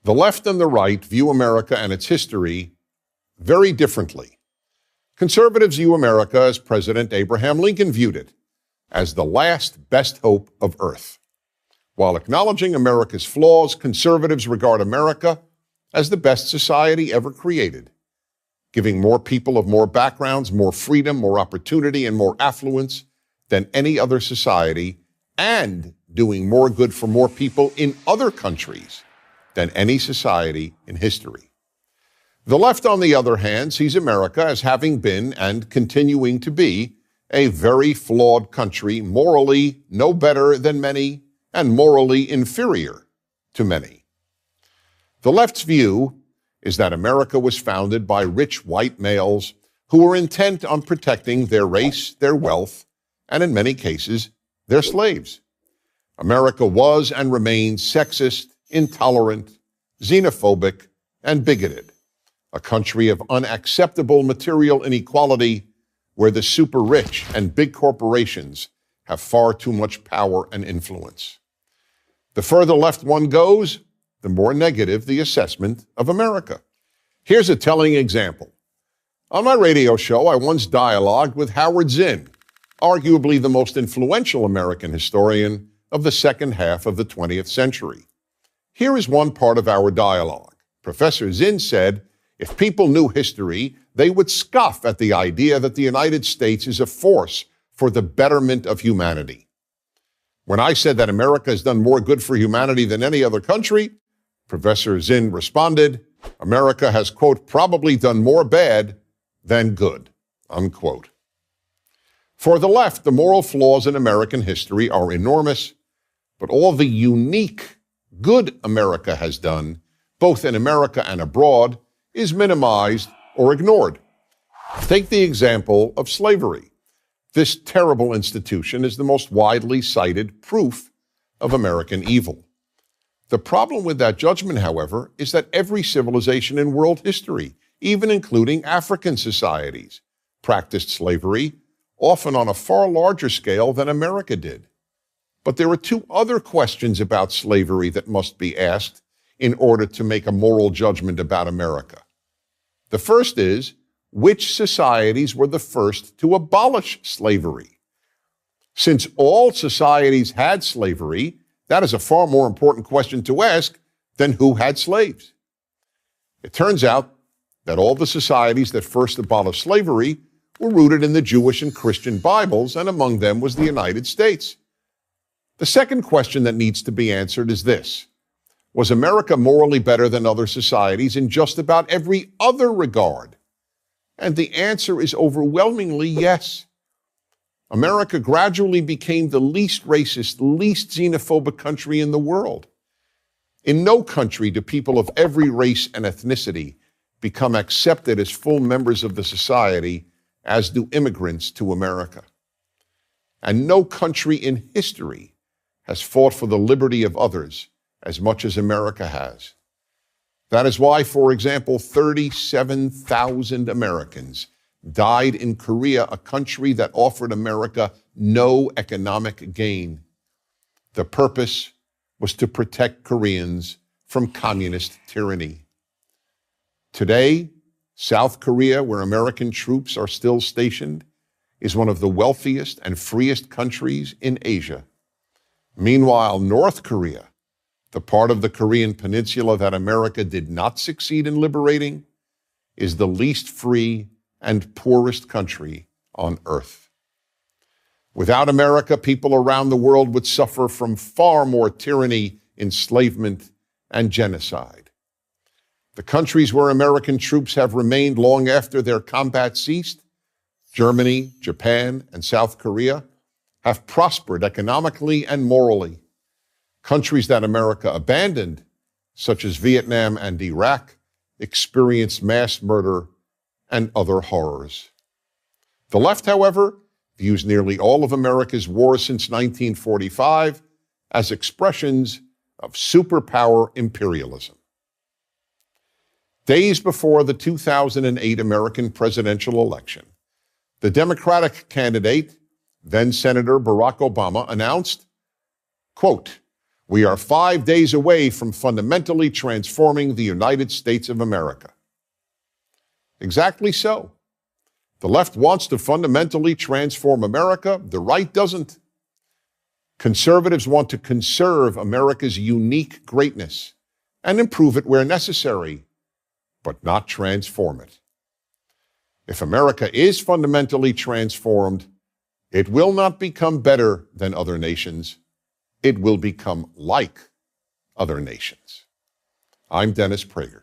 The left and the right view America and its history very differently. Conservatives view America as President Abraham Lincoln viewed it, as the last best hope of Earth. While acknowledging America's flaws, conservatives regard America as the best society ever created, giving more people of more backgrounds, more freedom, more opportunity, and more affluence than any other society, and doing more good for more people in other countries than any society in history. The left, on the other hand, sees America as having been and continuing to be a very flawed country, morally no better than many and morally inferior to many. The left's view is that America was founded by rich white males who were intent on protecting their race, their wealth, and in many cases, their slaves. America was and remains sexist, intolerant, xenophobic, and bigoted, a country of unacceptable material inequality where the super rich and big corporations have far too much power and influence. The further left one goes, the more negative the assessment of America. Here's a telling example. On my radio show, I once dialogued with Howard Zinn, arguably the most influential American historian of the second half of the 20th century. Here is one part of our dialogue. Professor Zinn said, if people knew history, they would scoff at the idea that the United States is a force for the betterment of humanity. When I said that America has done more good for humanity than any other country, Professor Zinn responded, America has, quote, probably done more bad than good, unquote. For the left, the moral flaws in American history are enormous, but all the unique good America has done, both in America and abroad, is minimized or ignored. Take the example of slavery. This terrible institution is the most widely cited proof of American evil. The problem with that judgment, however, is that every civilization in world history, even including African societies, practiced slavery, often on a far larger scale than America did. But there are two other questions about slavery that must be asked in order to make a moral judgment about America. The first is, which societies were the first to abolish slavery? Since all societies had slavery, that is a far more important question to ask than who had slaves. It turns out that all the societies that first abolished slavery were rooted in the Jewish and Christian Bibles, and among them was the United States. The second question that needs to be answered is this. Was America morally better than other societies in just about every other regard? And the answer is overwhelmingly yes. America gradually became the least racist, least xenophobic country in the world. In no country do people of every race and ethnicity become accepted as full members of the society as do immigrants to America. And no country in history has fought for the liberty of others as much as America has. That is why, for example, 37,000 Americans died in Korea, a country that offered America no economic gain. The purpose was to protect Koreans from communist tyranny. Today, South Korea, where American troops are still stationed, is one of the wealthiest and freest countries in Asia. Meanwhile, North Korea, the part of the Korean peninsula that America did not succeed in liberating, is the least free and poorest country on earth. Without America, people around the world would suffer from far more tyranny, enslavement, and genocide. The countries where American troops have remained long after their combat ceased, Germany, Japan, and South Korea, have prospered economically and morally. Countries that America abandoned, such as Vietnam and Iraq, experienced mass murder and other horrors. The left, however, views nearly all of America's wars since 1945 as expressions of superpower imperialism. Days before the 2008 American presidential election, the Democratic candidate, then Senator Barack Obama, announced, quote, We are 5 days away from fundamentally transforming the United States of America. Exactly so. The left wants to fundamentally transform America. The right doesn't. Conservatives want to conserve America's unique greatness and improve it where necessary, but not transform it. If America is fundamentally transformed, it will not become better than other nations. It will become like other nations. I'm Dennis Prager.